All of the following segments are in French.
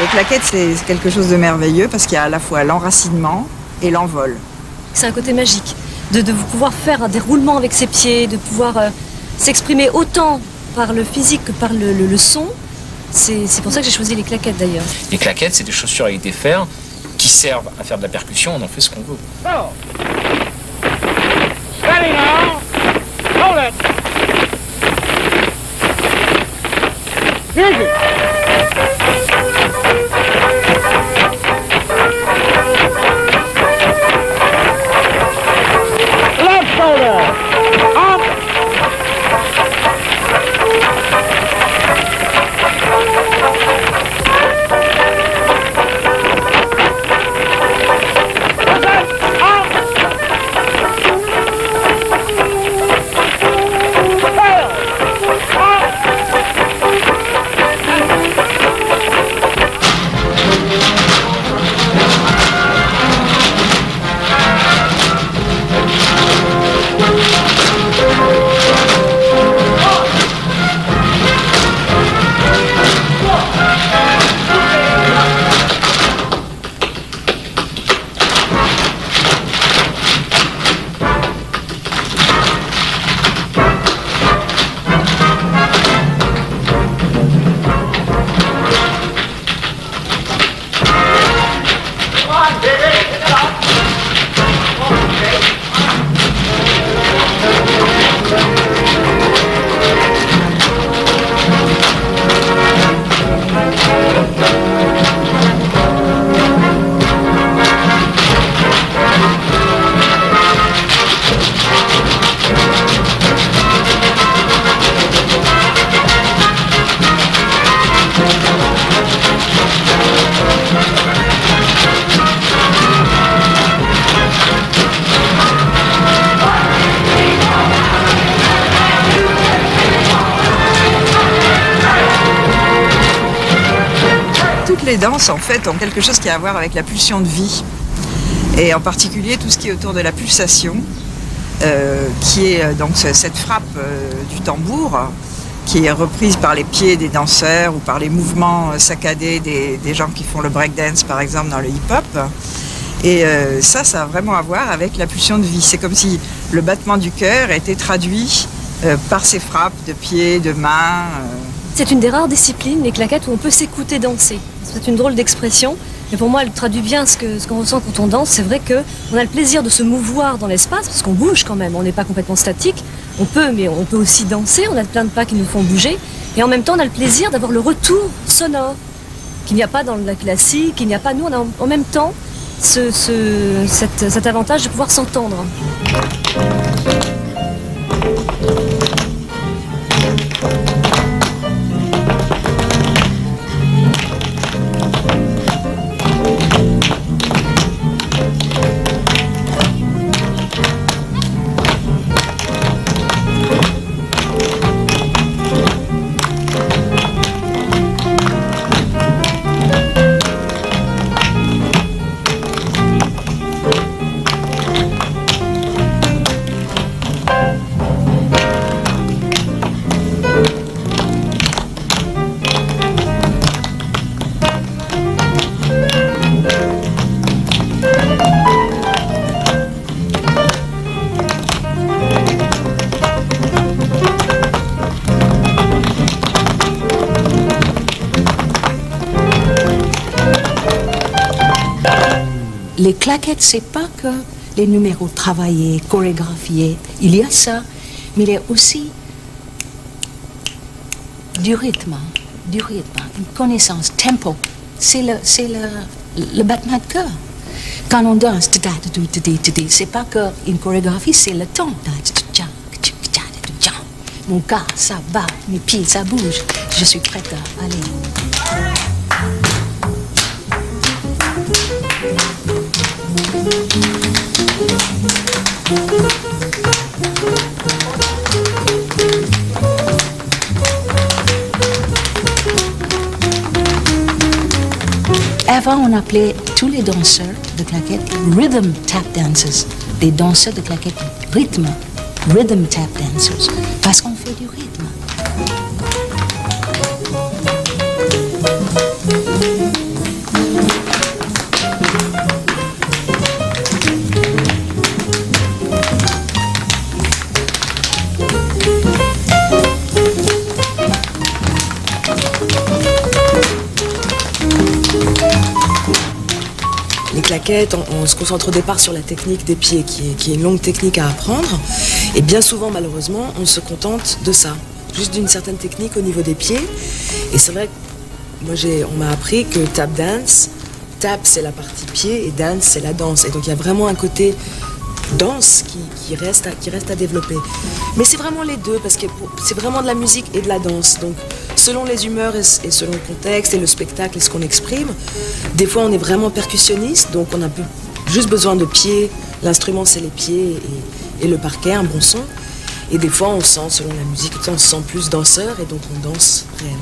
Les claquettes, c'est quelque chose de merveilleux parce qu'il y a à la fois l'enracinement et l'envol. C'est un côté magique de pouvoir faire des roulements avec ses pieds, de pouvoir s'exprimer autant par le physique que par le son. C'est pour ça que j'ai choisi les claquettes d'ailleurs. Les claquettes, c'est des chaussures avec des fers qui servent à faire de la percussion, on en fait ce qu'on veut. Oh. Steady now. Hold it. Music. Left shoulder. Up. Les danses en fait ont quelque chose qui a à voir avec la pulsion de vie et en particulier tout ce qui est autour de la pulsation qui est donc cette frappe du tambour qui est reprise par les pieds des danseurs ou par les mouvements saccadés des gens qui font le breakdance par exemple dans le hip-hop et ça a vraiment à voir avec la pulsion de vie. C'est comme si le battement du cœur était traduit par ces frappes de pieds, de mains. C'est une des rares disciplines, les claquettes, où on peut s'écouter danser. C'est une drôle d'expression, mais pour moi, elle traduit bien ce qu'on ressent quand on danse. C'est vrai qu'on a le plaisir de se mouvoir dans l'espace, parce qu'on bouge quand même, on n'est pas complètement statique. On peut, mais on peut aussi danser, on a plein de pas qui nous font bouger. Et en même temps, on a le plaisir d'avoir le retour sonore, qu'il n'y a pas dans la classique, qu'il n'y a pas... Nous, on a en même temps cet avantage de pouvoir s'entendre. Les claquettes, c'est pas que les numéros travaillés, chorégraphiés. Il y a ça, mais il y a aussi du rythme, une connaissance, tempo. C'est le battement de cœur. Quand on danse, c'est pas qu'une chorégraphie, c'est le temps. Mon corps, ça bat, mes pieds, ça bouge. Je suis prête à aller. Avant, on appelait tous les danseurs de claquettes rhythm tap dancers. Des danseurs de claquettes rythme, rhythm tap dancers. Parce qu'on fait du rythme. claquettes, on se concentre au départ sur la technique des pieds, qui est une longue technique à apprendre. Et bien souvent, malheureusement, on se contente de ça, juste d'une certaine technique au niveau des pieds. Et c'est vrai que moi, on m'a appris que tap dance, tap c'est la partie pied et dance c'est la danse. Et donc il y a vraiment un côté danse qui reste à développer. Mais c'est vraiment les deux, parce que c'est vraiment de la musique et de la danse. Donc selon les humeurs et selon le contexte et le spectacle et ce qu'on exprime, des fois on est vraiment percussionniste, donc on a juste besoin de pieds. L'instrument c'est les pieds et le parquet, un bon son. Et des fois on sent, selon la musique, on se sent plus danseur et donc on danse réellement.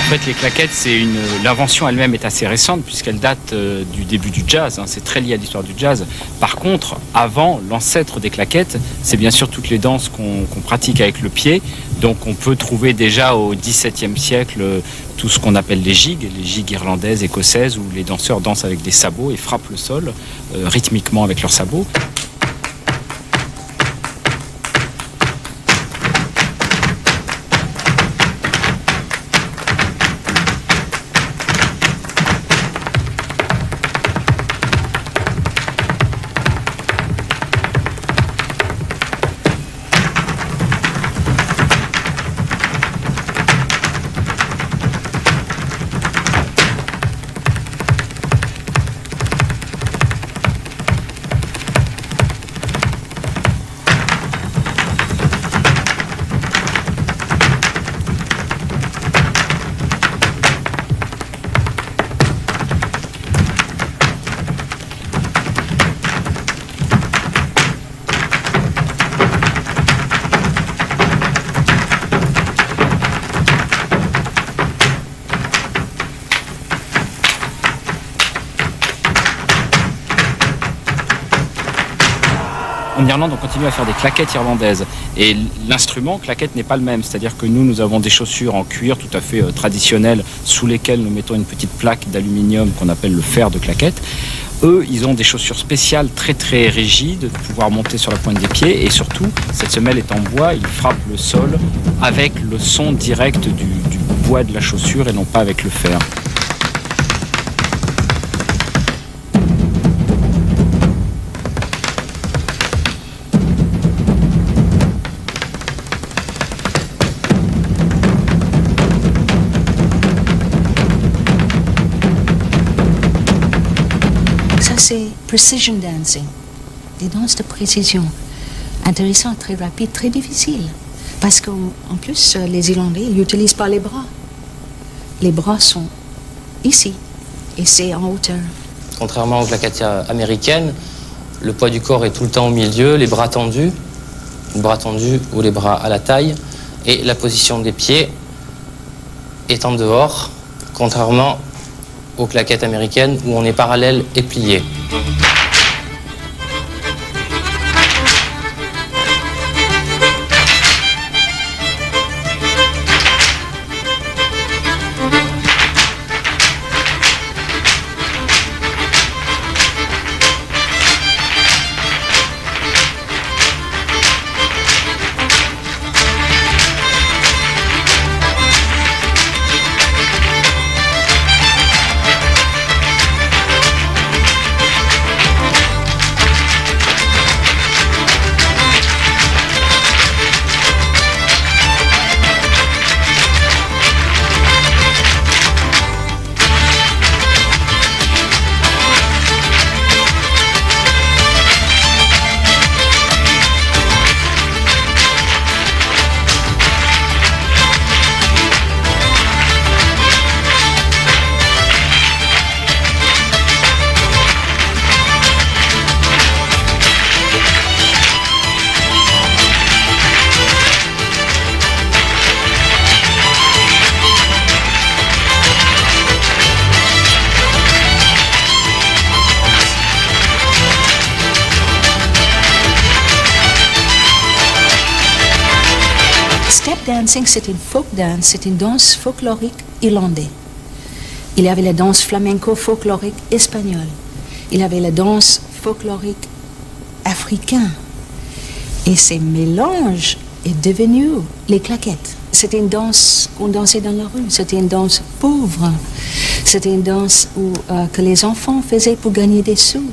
En fait, les claquettes, l'invention elle-même est assez récente puisqu'elle date du début du jazz. C'est très lié à l'histoire du jazz. Par contre, avant, l'ancêtre des claquettes, c'est bien sûr toutes les danses qu'on pratique avec le pied. Donc, on peut trouver déjà au XVIIe siècle tout ce qu'on appelle les gigues irlandaises, écossaises, où les danseurs dansent avec des sabots et frappent le sol rythmiquement avec leurs sabots. En Irlande, on continue à faire des claquettes irlandaises. Et l'instrument, claquette, n'est pas le même. C'est-à-dire que nous avons des chaussures en cuir tout à fait traditionnelles, sous lesquelles nous mettons une petite plaque d'aluminium qu'on appelle le fer de claquette. Eux, ils ont des chaussures spéciales très très rigides, de pouvoir monter sur la pointe des pieds. Et surtout, cette semelle est en bois, ils frappent le sol avec le son direct du bois de la chaussure et non pas avec le fer. C'est precision dancing, des danses de précision, intéressant, très rapide, très difficile. Parce qu'en plus, les Irlandais, ils n'utilisent pas les bras. Les bras sont ici, et c'est en hauteur. Contrairement aux claquettes américaines, le poids du corps est tout le temps au milieu, les bras tendus ou les bras à la taille, et la position des pieds est en dehors, contrairement aux claquettes américaines où on est parallèle et plié. dancing, c'est une folk dance, c'est une danse folklorique irlandaise. Il y avait la danse flamenco folklorique espagnole. Il y avait la danse folklorique africaine. Et ces mélanges est devenu les claquettes. C'était une danse qu'on dansait dans la rue. C'était une danse pauvre. C'était une danse que les enfants faisaient pour gagner des sous.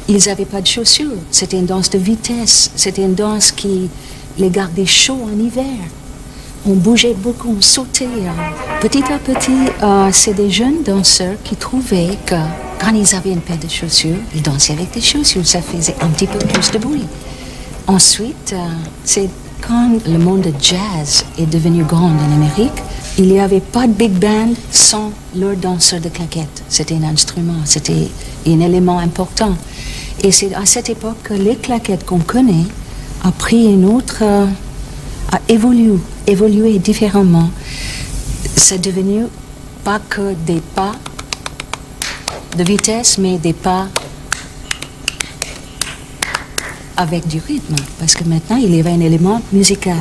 Ils n'avaient pas de chaussures. C'était une danse de vitesse. C'était une danse qui les gardait chauds en hiver. On bougeait beaucoup, on sautait. Petit à petit, c'est des jeunes danseurs qui trouvaient que quand ils avaient une paire de chaussures, ils dansaient avec des chaussures. Ça faisait un petit peu plus de bruit. Ensuite, c'est quand le monde de jazz est devenu grand en Amérique, il n'y avait pas de big band sans leur danseur de claquettes. C'était un instrument, c'était un élément important. Et c'est à cette époque que les claquettes qu'on connaît a pris une autre, a évolué différemment. C'est devenu pas que des pas de vitesse, mais des pas avec du rythme, parce que maintenant il y avait un élément musical.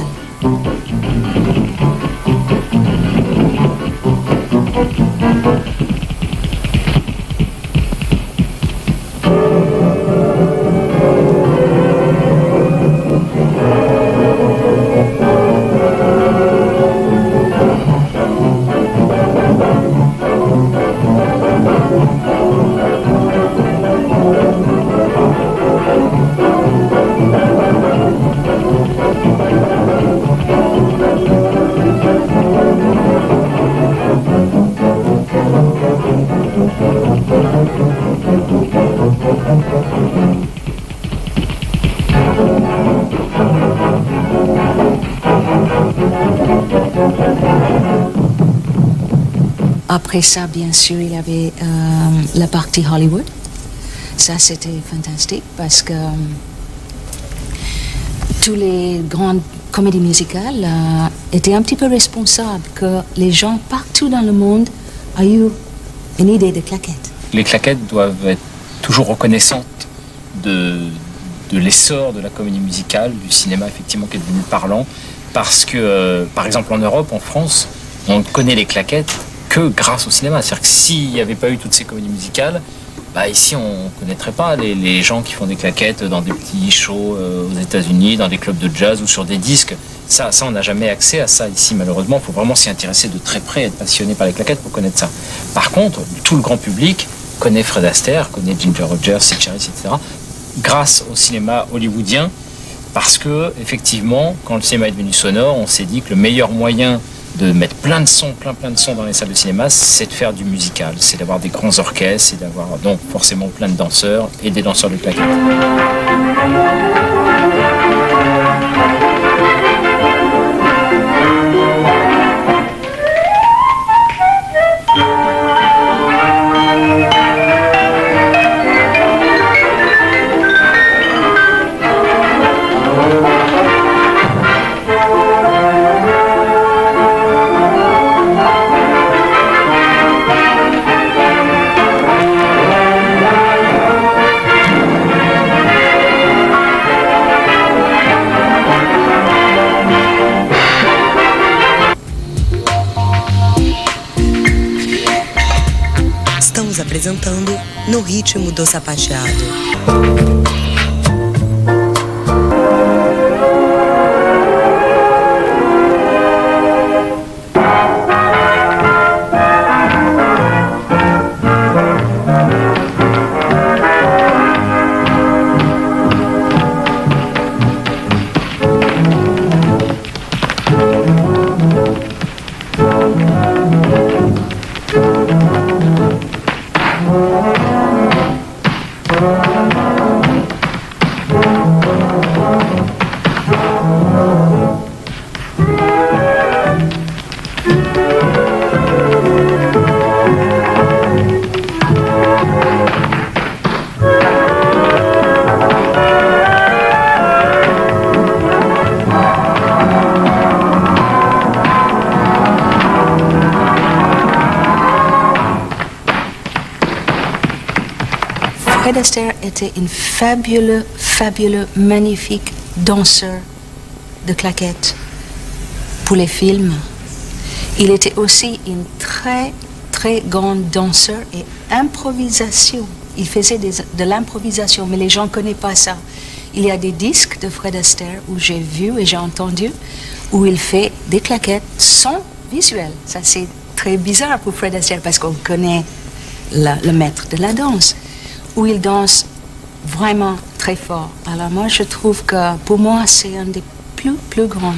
Après ça, bien sûr, il y avait la partie Hollywood. Ça, c'était fantastique parce que toutes les grandes comédies musicales étaient un petit peu responsables que les gens partout dans le monde aient eu une idée de claquettes. Les claquettes doivent être toujours reconnaissantes de l'essor de la comédie musicale, du cinéma effectivement qui est devenu parlant, parce que, par exemple en Europe, en France, on connaît les claquettes que grâce au cinéma. C'est-à-dire que s'il n'y avait pas eu toutes ces comédies musicales, bah ici on ne connaîtrait pas les gens qui font des claquettes dans des petits shows aux États-Unis, dans des clubs de jazz ou sur des disques. Ça on n'a jamais accès à ça ici malheureusement. Il faut vraiment s'y intéresser de très près, être passionné par les claquettes pour connaître ça. Par contre, tout le grand public connaît Fred Astaire, connaît Ginger Rogers, Sid Charisse, etc. grâce au cinéma hollywoodien, parce que effectivement, quand le cinéma est devenu sonore, on s'est dit que le meilleur moyen de mettre plein de sons dans les salles de cinéma, c'est de faire du musical, c'est d'avoir des grands orchestres, c'est d'avoir donc forcément plein de danseurs et des danseurs de claquettes. Estamos apresentando No Ritmo do Sapateado. Fred Astaire était un fabuleux, magnifique danseur de claquettes. pour les films. Il était aussi une très, très grande danseur et improvisation. Il faisait de l'improvisation, mais les gens ne connaissent pas ça. Il y a des disques de Fred Astaire où j'ai vu et j'ai entendu où il fait des claquettes sans visuel. Ça, c'est très bizarre pour Fred Astaire parce qu'on connaît le maître de la danse, où il danse vraiment très fort. Alors moi, je trouve que pour moi, c'est un des plus grands.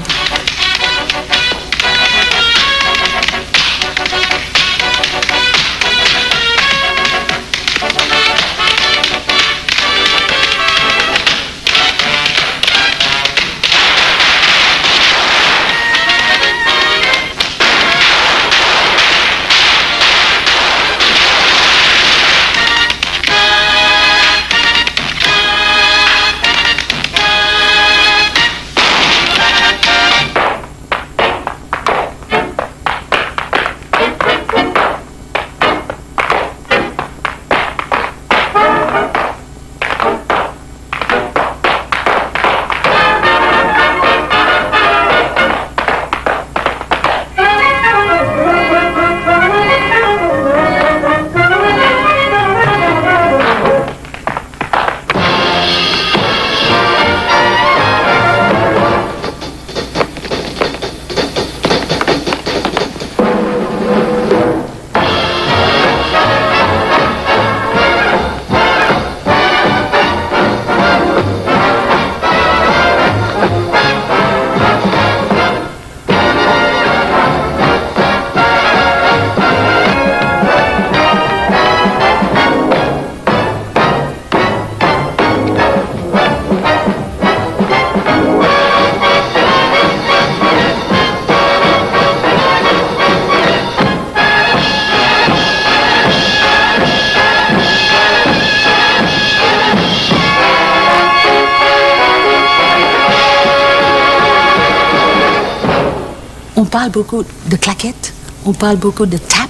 On parle beaucoup de claquettes, on parle beaucoup de tap,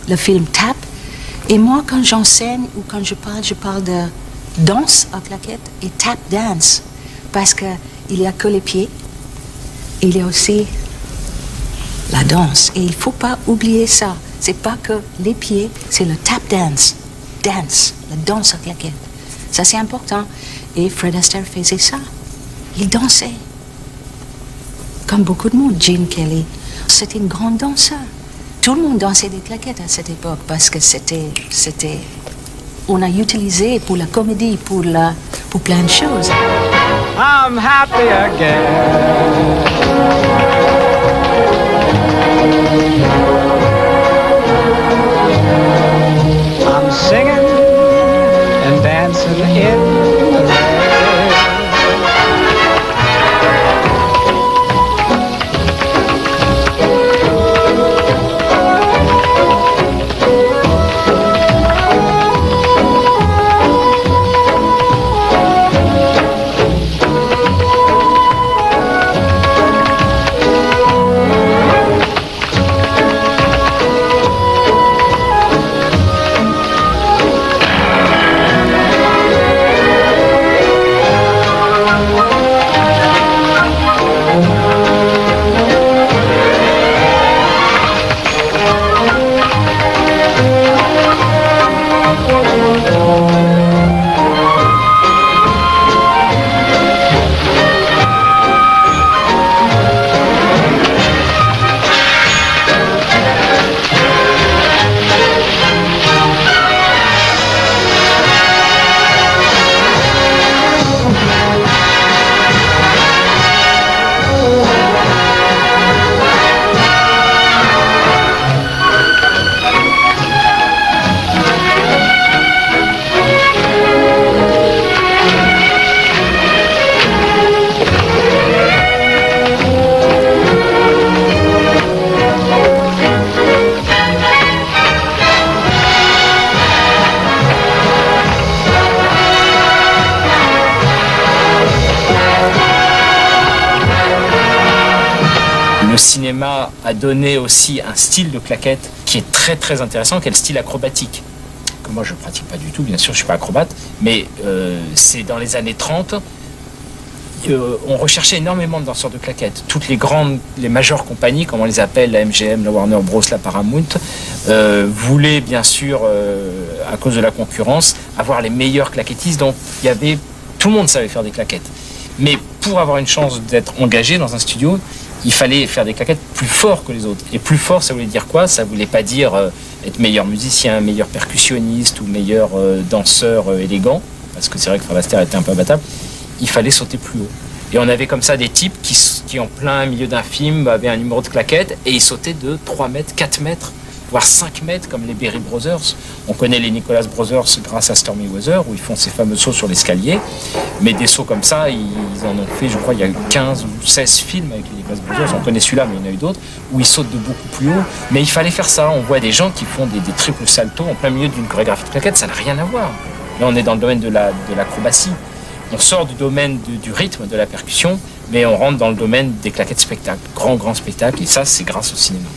le film Tap. Et moi, quand j'enseigne ou quand je parle de danse à claquettes et tap dance. Parce qu'il n'y a que les pieds, et il y a aussi la danse. Et il ne faut pas oublier ça. C'est pas que les pieds, c'est le tap dance. Dance, la danse à claquettes. Ça, c'est important. Et Fred Astaire faisait ça. Il dansait. Comme beaucoup de monde, Gene Kelly. C'était une grande danseuse. Tout le monde dansait des claquettes à cette époque parce que on a utilisé pour la comédie, pour plein de choses. I'm happy again. I'm singing and dancing in the rain. Le cinéma a donné aussi un style de claquette qui est très très intéressant, qui est le style acrobatique. Que moi je ne pratique pas du tout, bien sûr, je ne suis pas acrobate, mais c'est dans les années 30, on recherchait énormément de danseurs de claquettes. Toutes les majeures compagnies, comme on les appelle, la MGM, la Warner Bros, la Paramount, voulaient bien sûr, à cause de la concurrence, avoir les meilleurs claquettistes. Donc tout le monde savait faire des claquettes. Mais pour avoir une chance d'être engagé dans un studio, il fallait faire des claquettes plus forts que les autres. Et plus fort, ça voulait dire quoi? Ça voulait pas dire être meilleur musicien, meilleur percussionniste ou meilleur danseur élégant, parce que c'est vrai que Fred Astaire était un peu imbattable. Il fallait sauter plus haut. Et on avait comme ça des types qui en plein milieu d'un film, avaient un numéro de claquettes et ils sautaient de 3 mètres, 4 mètres, voire 5 mètres, comme les Berry Brothers. On connaît les Nicholas Brothers grâce à Stormy Weather, où ils font ces fameux sauts sur l'escalier. Mais des sauts comme ça, ils en ont fait, je crois, il y a 15 ou 16 films avec les Nicholas Brothers. On connaît celui-là, mais il y en a eu d'autres, où ils sautent de beaucoup plus haut. Mais il fallait faire ça. On voit des gens qui font des triples saltos en plein milieu d'une chorégraphie de claquettes. Ça n'a rien à voir. Là, on est dans le domaine de l'acrobatie. On sort du domaine du rythme, de la percussion, mais on rentre dans le domaine des claquettes spectacles, grand spectacle, et ça, c'est grâce au cinéma.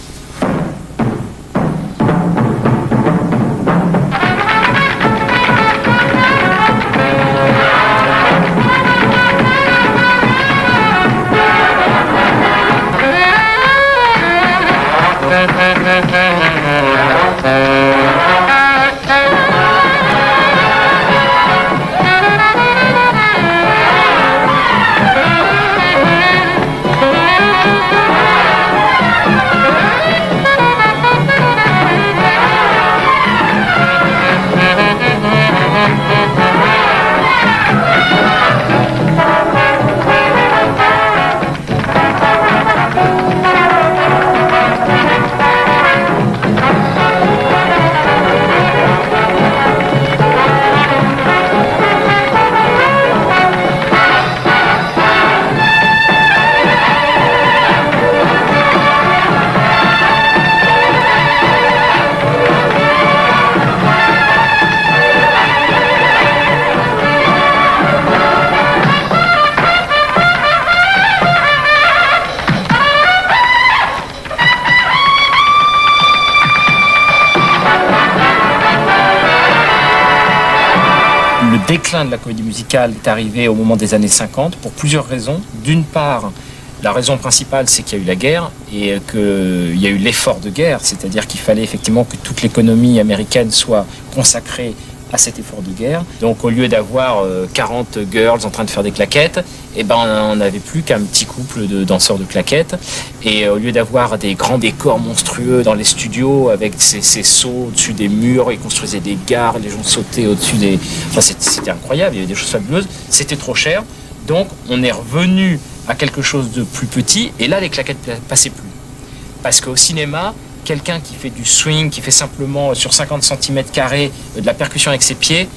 Le déclin de la comédie musicale est arrivé au moment des années 50 pour plusieurs raisons. D'une part, la raison principale, c'est qu'il y a eu la guerre et qu'il y a eu l'effort de guerre, c'est-à-dire qu'il fallait effectivement que toute l'économie américaine soit consacrée à cet effort de guerre. Donc au lieu d'avoir 40 girls en train de faire des claquettes, eh ben, on n'avait plus qu'un petit couple de danseurs de claquettes. Et au lieu d'avoir des grands décors monstrueux dans les studios avec ces sauts au-dessus des murs, ils construisaient des gares, les gens sautaient au-dessus des... Enfin, c'était incroyable, il y avait des choses fabuleuses. C'était trop cher. Donc on est revenu à quelque chose de plus petit. Et là, les claquettes ne passaient plus. Parce qu'au cinéma, quelqu'un qui fait du swing, qui fait simplement sur 50 cm² de la percussion avec ses pieds,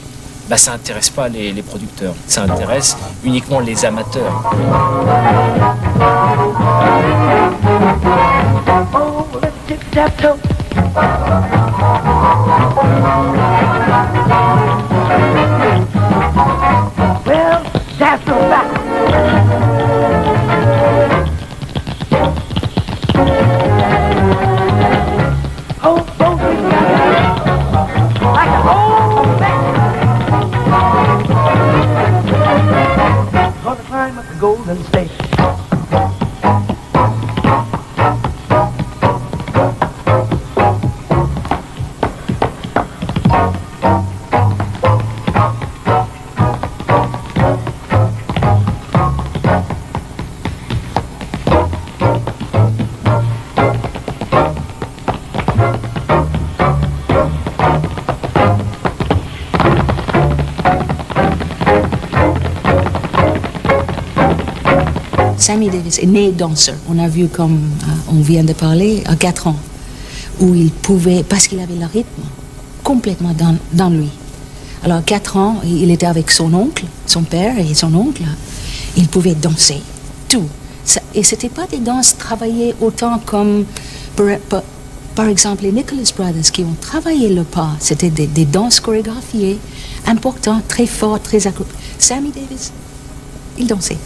bah, ça n'intéresse pas les producteurs. Ça intéresse uniquement les amateurs. Oh, let's tip-tap-toe. Well, that's a fact. Oh, folks, like a whole thing. Gonna climb up the Golden State. Sammy Davis est né danseur. On a vu, comme on vient de parler, à 4 ans, où il pouvait, parce qu'il avait le rythme complètement dans lui. Alors, à 4 ans, il était avec son oncle, son père et son oncle. Il pouvait danser, tout. Et ce n'était pas des danses travaillées autant comme, par exemple, les Nicholas Brothers qui ont travaillé le pas. C'était des danses chorégraphiées, importantes, très fortes, très accroupées. Sammy Davis, il dansait.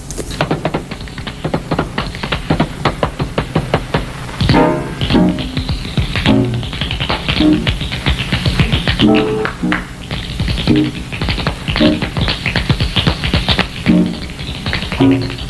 Thank you.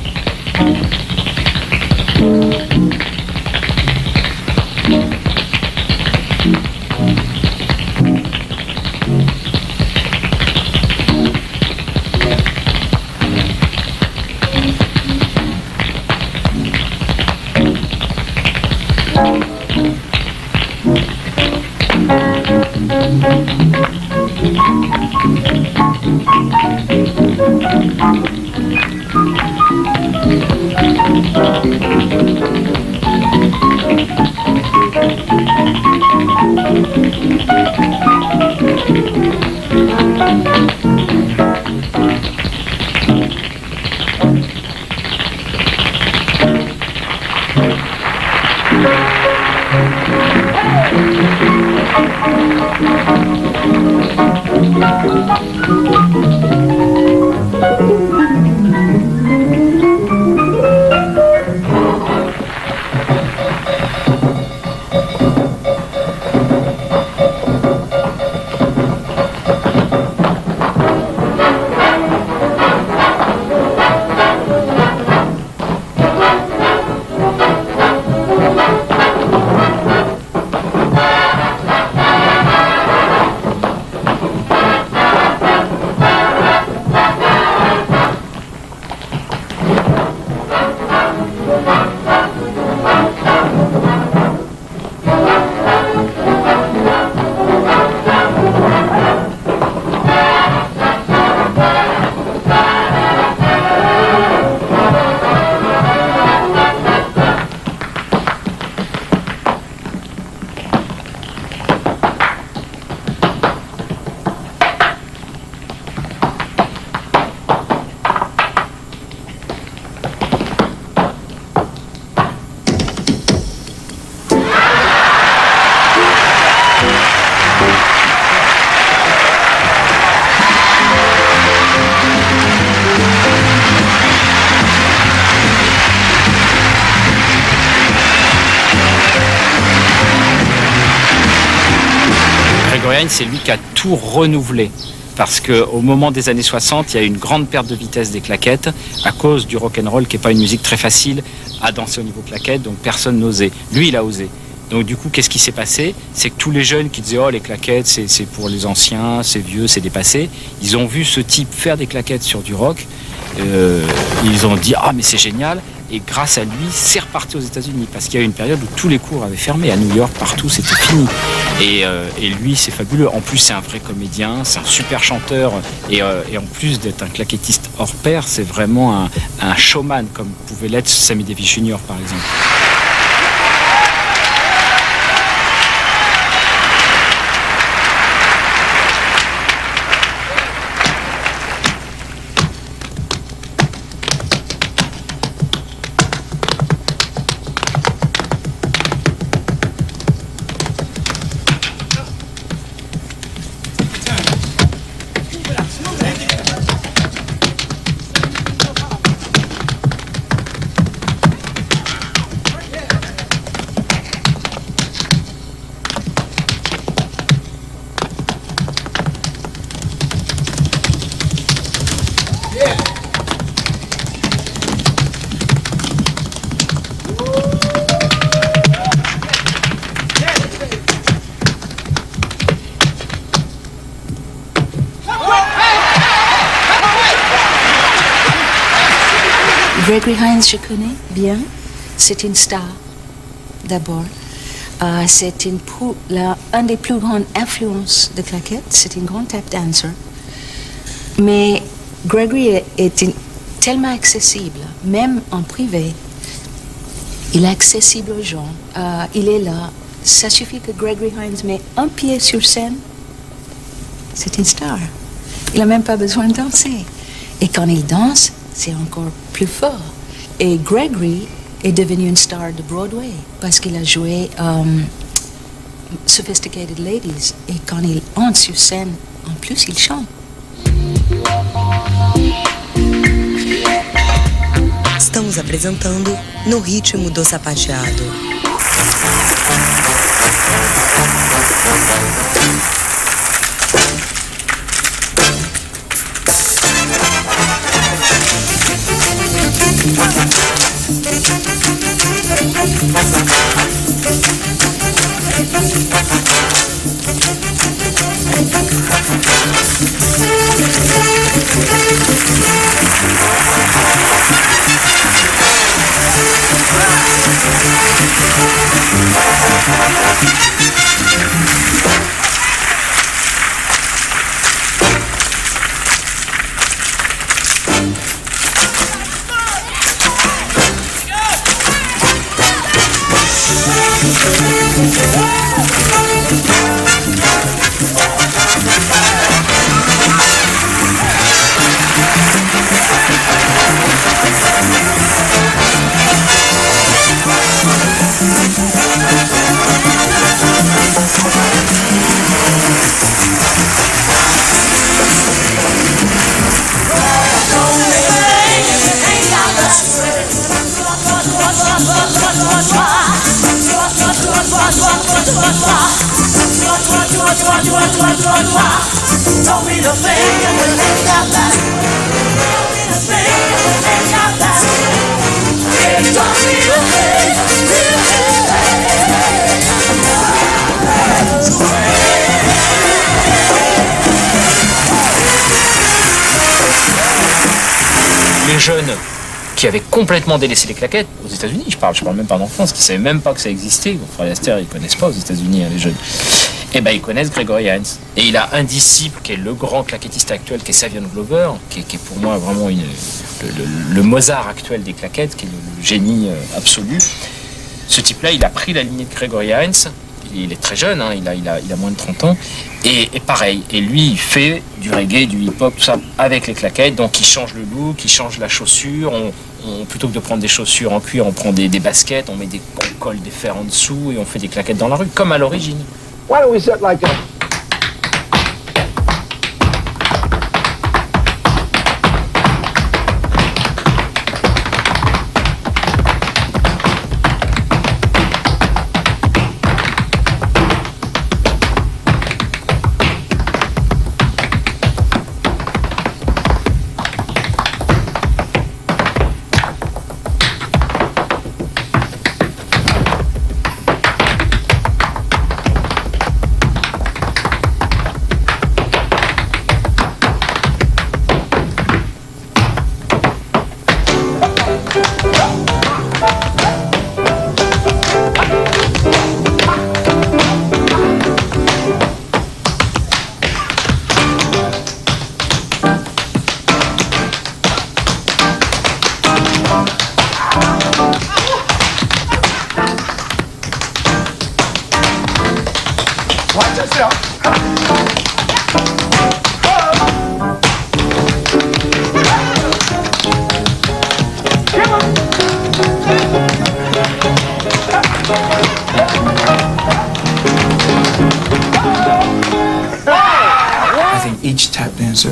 C'est lui qui a tout renouvelé. Parce qu'au moment des années 60, il y a eu une grande perte de vitesse des claquettes à cause du rock'n'roll qui n'est pas une musique très facile à danser au niveau claquettes, donc personne n'osait. Lui, il a osé. Donc du coup, qu'est-ce qui s'est passé? C'est que tous les jeunes qui disaient « Oh, les claquettes, c'est pour les anciens, c'est vieux, c'est dépassé », ils ont vu ce type faire des claquettes sur du rock. Ils ont dit « Ah, mais c'est génial !» Et grâce à lui, c'est reparti aux États-Unis parce qu'il y a eu une période où tous les cours avaient fermé. À New York, partout, c'était fini. Et lui, c'est fabuleux. En plus, c'est un vrai comédien, c'est un super chanteur. Et en plus d'être un claquettiste hors pair, c'est vraiment un showman, comme pouvait l'être Sammy Davis Jr., par exemple. Gregory Hines, je connais bien. C'est une star, d'abord. C'est un des plus grandes influences de claquettes. C'est une grande tap dancer. Mais Gregory est tellement accessible, même en privé. Il est accessible aux gens. Il est là. Ça suffit que Gregory Hines met un pied sur scène. C'est une star. Il n'a même pas besoin de danser. Et quand il danse, c'est encore plus fort. Et Gregory est devenu une star de Broadway parce qu'il a joué Sophisticated Ladies. Et quand il entre sur scène, en plus, il chante. Estamos apresentando No Ritmo do Sapateado. les jeunes qui avaient complètement délaissé les claquettes, aux États-Unis, je parle même pas en France, qui ne savaient même pas que ça existait. Mon frère Lester, ils ne connaissent pas aux États-Unis, hein, les jeunes. Et ben ils connaissent Gregory Hines. Et il a un disciple qui est le grand claquettiste actuel, qui est Savion Glover, qui est pour moi vraiment le Mozart actuel des claquettes, qui est le génie absolu. Ce type-là, il a pris la lignée de Gregory Hines. Il est très jeune, hein, il a moins de 30 ans. Et pareil, et lui, il fait du reggae, du hip-hop, tout ça, avec les claquettes. Donc il change le look, il change la chaussure. Plutôt que de prendre des chaussures en cuir, on prend des baskets, on colle des fers en dessous et on fait des claquettes dans la rue, comme à l'origine. Why don't we sit like that?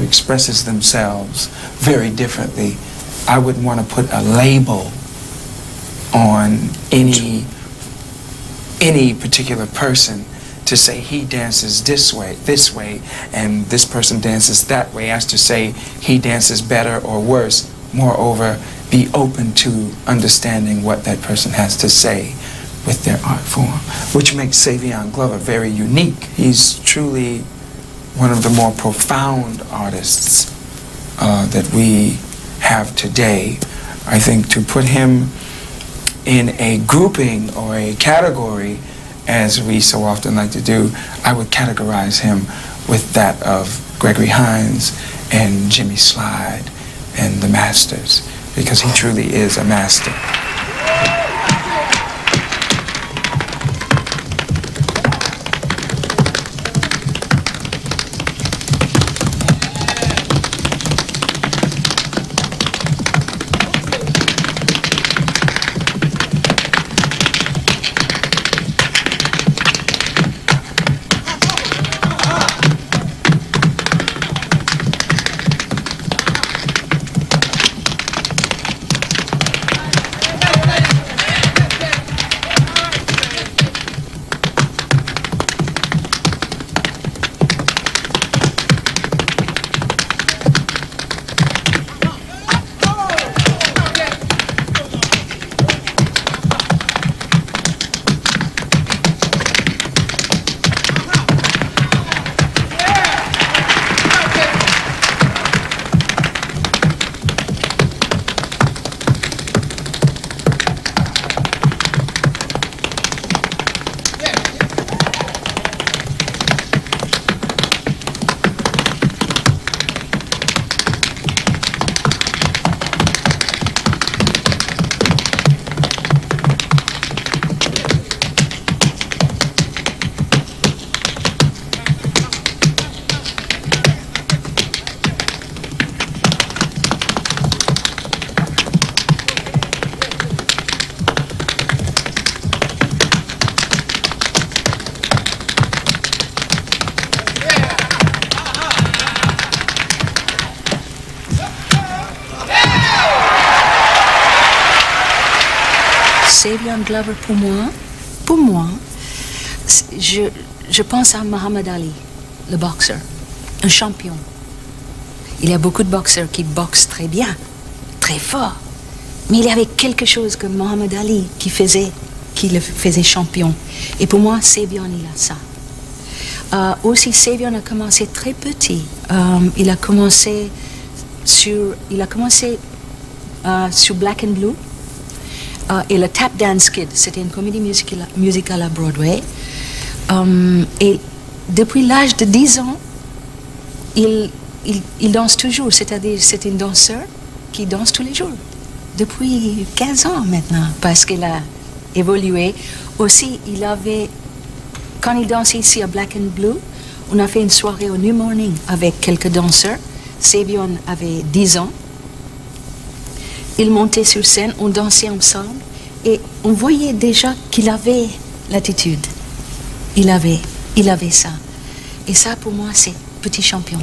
Expresses themselves very differently. I wouldn't want to put a label on any particular person to say he dances this way, and this person dances that way, as to say he dances better or worse. Moreover, be open to understanding what that person has to say with their art form, which makes Savion Glover very unique. He's truly one of the more profound artists that we have today. I think to put him in a grouping or a category, as we so often like to do, I would categorize him with that of Gregory Hines and Jimmy Slide and the Masters, because he truly is a master. Savion Glover, pour moi, je pense à Muhammad Ali, le boxeur, un champion. Il y a beaucoup de boxeurs qui boxent très bien, très fort, mais il y avait quelque chose que Muhammad Ali qui le faisait champion. Et pour moi, Savion, il a ça. Aussi, Savion a commencé très petit. Il a commencé sur Black and Blue. Et le Tap Dance Kid, c'était une comédie musicale à Broadway. Et depuis l'âge de 10 ans, il danse toujours, c'est-à-dire c'est un danseur qui danse tous les jours. Depuis 15 ans maintenant, parce qu'il a évolué. Aussi, quand il dansait ici à Black and Blue, on a fait une soirée au New Morning avec quelques danseurs. Savion avait 10 ans. Il montait sur scène, on dansait ensemble et on voyait déjà qu'il avait l'attitude. Il avait ça. Et ça, pour moi, c'est petit champion.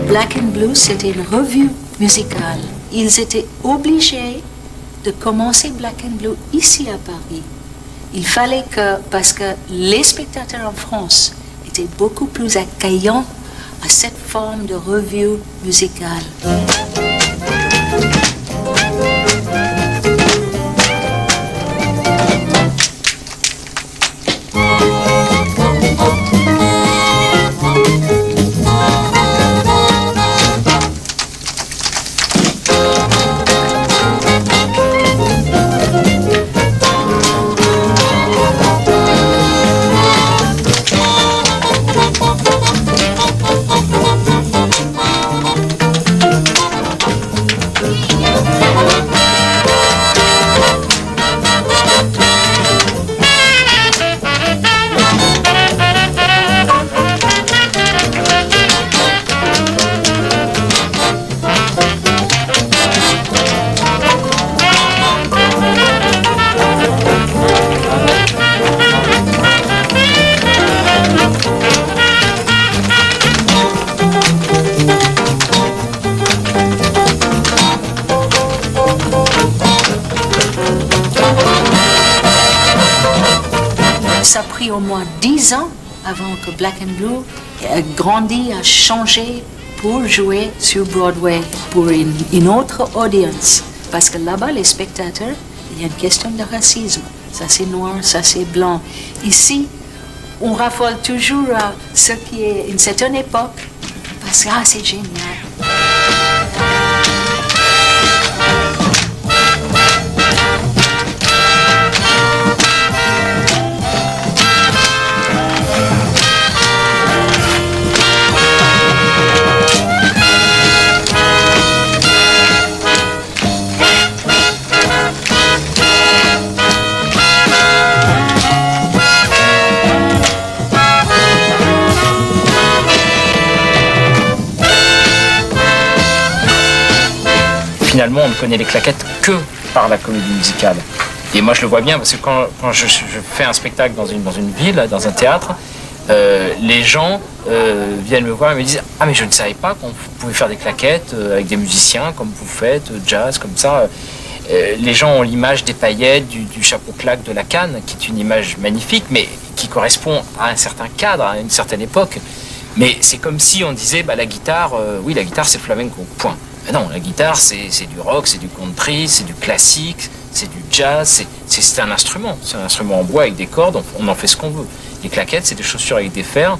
Black and Blue, c'était une revue musicale. Ils étaient obligés de commencer Black and Blue ici à Paris. Il fallait parce que les spectateurs en France étaient beaucoup plus accueillants à cette forme de revue musicale. Ça a pris au moins 10 ans avant que Black and Blue ait grandi, a changé pour jouer sur Broadway pour une autre audience. Parce que là-bas, les spectateurs, il y a une question de racisme. Ça c'est noir, ça c'est blanc. Ici, on raffole toujours à ce qui est une certaine époque parce que c'est génial. Finalement, on ne connaît les claquettes que par la comédie musicale. Et moi, je le vois bien parce que quand je fais un spectacle dans une ville, dans un théâtre, les gens viennent me voir et me disent « Ah, mais je ne savais pas qu'on pouvait faire des claquettes avec des musiciens comme vous faites, jazz, comme ça. » Les gens ont l'image des paillettes, du chapeau claque de la canne, qui est une image magnifique, mais qui correspond à un certain cadre, à une certaine époque. Mais c'est comme si on disait, bah, la guitare, oui, la guitare c'est flamenco, point. Mais non, la guitare c'est du rock, c'est du country, c'est du classique, c'est du jazz, c'est un instrument. C'est un instrument en bois avec des cordes, on en fait ce qu'on veut. Les claquettes, c'est des chaussures avec des fers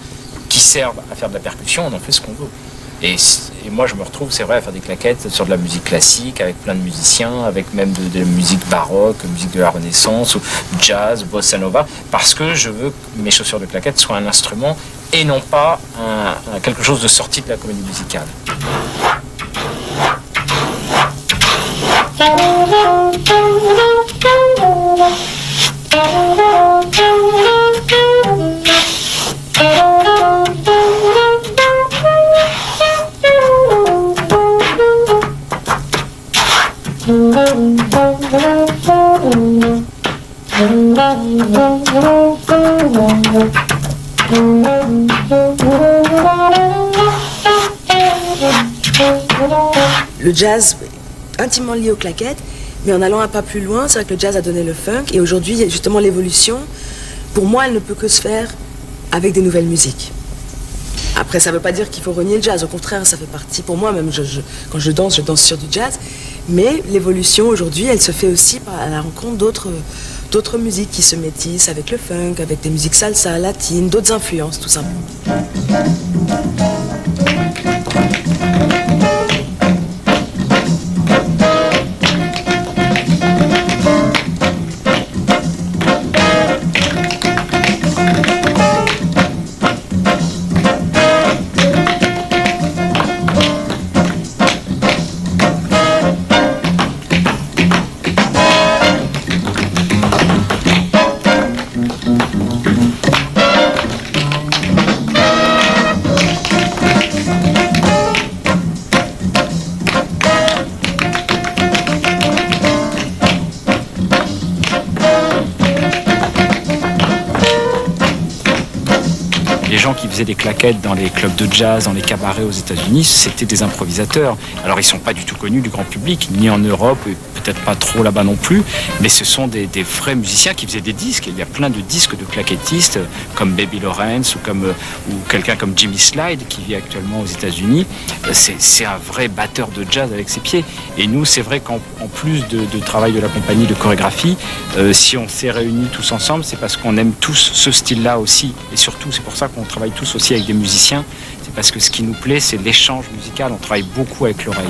qui servent à faire de la percussion, on en fait ce qu'on veut. Et moi je me retrouve, c'est vrai, à faire des claquettes sur de la musique classique, avec plein de musiciens, avec même de la musique baroque, musique de la Renaissance, ou jazz, bossa nova, parce que je veux que mes chaussures de claquettes soient un instrument et non pas quelque chose de sorti de la comédie musicale. Le jazz, intimement lié aux claquettes, mais en allant un pas plus loin, c'est vrai que le jazz a donné le funk, et aujourd'hui, justement, l'évolution, pour moi, elle ne peut que se faire avec des nouvelles musiques. Après, ça ne veut pas dire qu'il faut renier le jazz, au contraire, ça fait partie, pour moi, même quand je danse sur du jazz, mais l'évolution, aujourd'hui, elle se fait aussi à la rencontre d'autres musiques qui se métissent avec le funk, avec des musiques salsa, latines, d'autres influences, tout simplement. Qui faisaient des claquettes dans les clubs de jazz, dans les cabarets aux États-Unis, c'était des improvisateurs. Alors ils ne sont pas du tout connus du grand public, ni en Europe, et peut-être pas trop là-bas non plus, mais ce sont des vrais musiciens qui faisaient des disques. Il y a plein de disques de claquettistes, comme Baby Lawrence ou quelqu'un comme Jimmy Slide qui vit actuellement aux États-Unis. C'est un vrai batteur de jazz avec ses pieds. Et nous, c'est vrai qu'en plus de travail de la compagnie de chorégraphie, si on s'est réunis tous ensemble, c'est parce qu'on aime tous ce style-là aussi. Et surtout, c'est pour ça qu'on travaille tous aussi avec des musiciens. C'est parce que ce qui nous plaît, c'est l'échange musical. On travaille beaucoup avec l'oreille.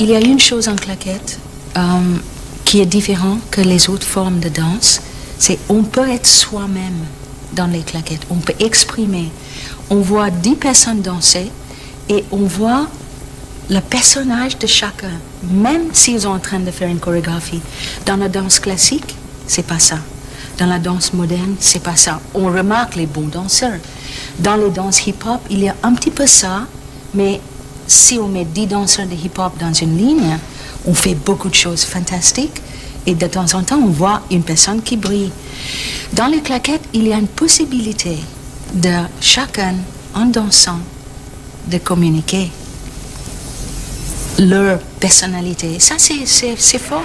Il y a une chose en claquette qui est différente que les autres formes de danse, c'est on peut être soi-même dans les claquettes, on peut exprimer. On voit 10 personnes danser et on voit le personnage de chacun, même s'ils sont en train de faire une chorégraphie. Dans la danse classique, c'est pas ça. Dans la danse moderne, c'est pas ça. On remarque les bons danseurs. Dans les danses hip-hop, il y a un petit peu ça, mais si on met 10 danseurs de hip-hop dans une ligne, on fait beaucoup de choses fantastiques et de temps en temps, on voit une personne qui brille. Dans les claquettes, il y a une possibilité de chacun, en dansant, de communiquer leur personnalité. Ça, c'est fort.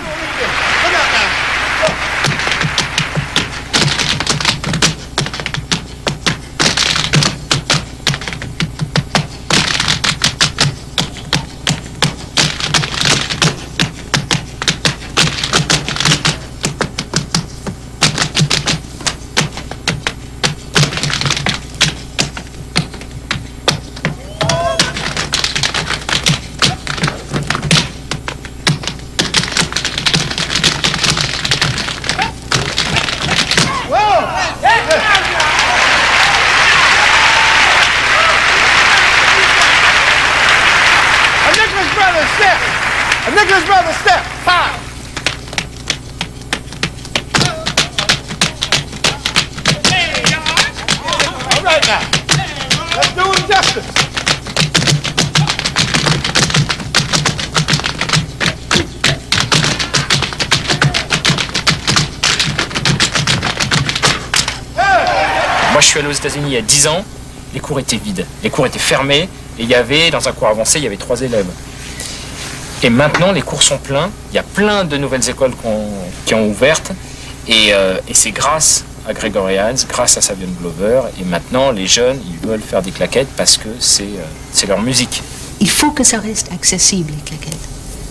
Moi, je suis allé aux États-Unis il y a 10 ans, les cours étaient vides, les cours étaient fermés, et il y avait, dans un cours avancé, il y avait 3 élèves. Et maintenant, les cours sont pleins, il y a plein de nouvelles écoles qui ont ouvertes, et c'est grâce à Gregory Hines, grâce à Savion Glover, et maintenant, les jeunes, ils veulent faire des claquettes parce que c'est leur musique. Il faut que ça reste accessible, les claquettes,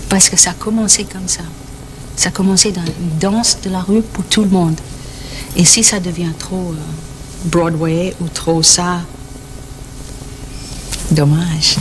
parce que ça a commencé comme ça. Ça a commencé dans une danse de la rue pour tout le monde. Et si ça devient trop Broadway ou trop ça, dommage.